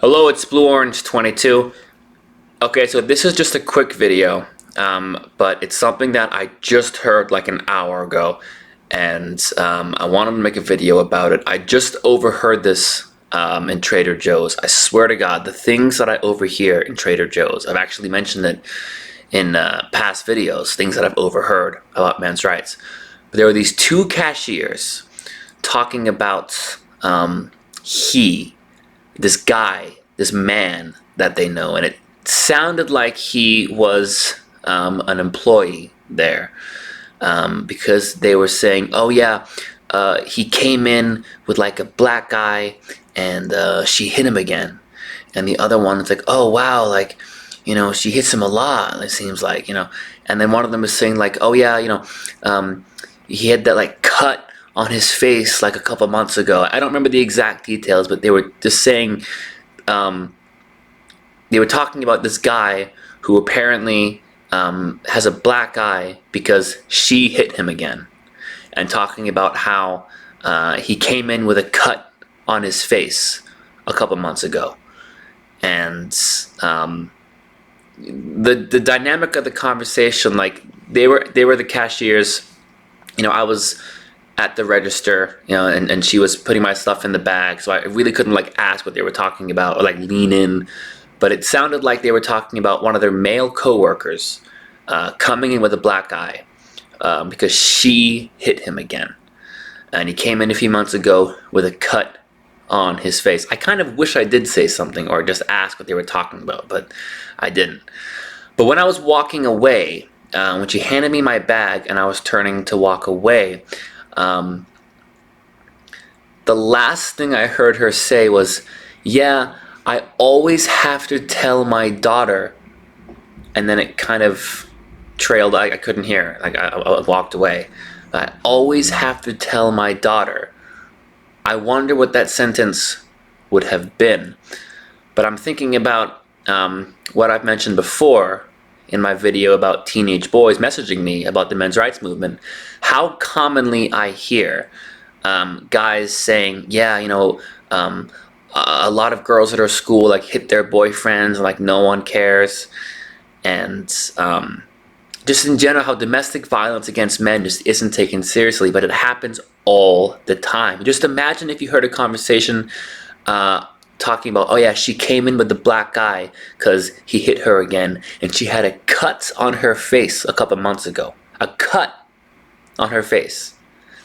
Hello, it's Blue Orange 22. Okay, so this is just a quick video, but it's something that I just heard like an hour ago, and I wanted to make a video about it. I just overheard this in Trader Joe's. I swear to God, the things that I overhear in Trader Joe's, I've actually mentioned it in past videos, things that I've overheard about men's rights. But there were these two cashiers talking about this guy, this man that they know, and it sounded like he was an employee there, because they were saying, oh yeah, he came in with like a black guy and she hit him again. And the other one's like, oh wow, like, she hits him a lot, it seems like, and then one of them was saying like, oh yeah, he had that like cut on his face like a couple months ago. I don't remember the exact details, but they were just saying, they were talking about this guy who apparently has a black eye because she hit him again, and talking about how he came in with a cut on his face a couple months ago. And the dynamic of the conversation, like they were the cashiers. I was at the register, and she was putting my stuff in the bag, so I really couldn't like ask what they were talking about or like lean in, but it sounded like they were talking about one of their male coworkers coming in with a black eye because she hit him again, and he came in a few months ago with a cut on his face. I kind of wish I did say something or just ask what they were talking about, but I didn't. But when I was walking away, when she handed me my bag and I was turning to walk away, the last thing I heard her say was, yeah, I always have to tell my daughter, and then it kind of trailed. I couldn't hear, like I walked away. I always have to tell my daughter. I wonder what that sentence would have been. But I'm thinking about what I've mentioned before in my video about teenage boys messaging me about the men's rights movement. How commonly I hear guys saying, yeah, a lot of girls at our school like hit their boyfriends and like no one cares. And just in general, how domestic violence against men just isn't taken seriously, but it happens all the time. Just imagine if you heard a conversation talking about, oh yeah, she came in with the black guy because he hit her again, and she had a cut on her face a couple months ago. A cut on her face.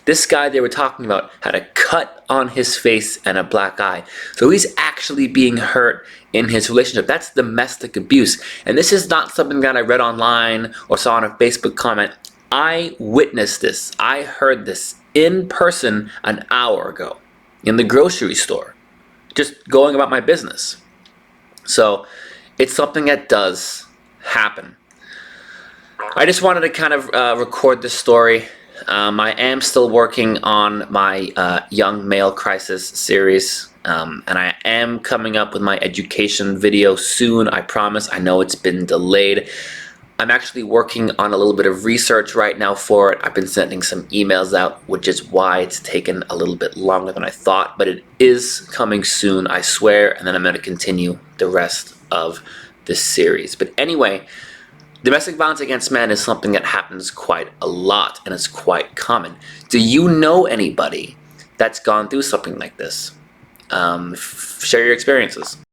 This guy they were talking about had a cut on his face and a black eye. So he's actually being hurt in his relationship. That's domestic abuse. And this is not something that I read online or saw on a Facebook comment. I witnessed this. I heard this in person an hour ago in the grocery store, just going about my business. So it's something that does happen. I just wanted to kind of record this story. I am still working on my Young Male Crisis series, and I am coming up with my education video soon, I promise. I know it's been delayed. I'm actually working on a little bit of research right now for it. I've been sending some emails out, which is why it's taken a little bit longer than I thought, but it is coming soon, I swear, and then I'm going to continue the rest of this series. But anyway, domestic violence against men is something that happens quite a lot, and it's quite common. Do you know anybody that's gone through something like this? Share your experiences.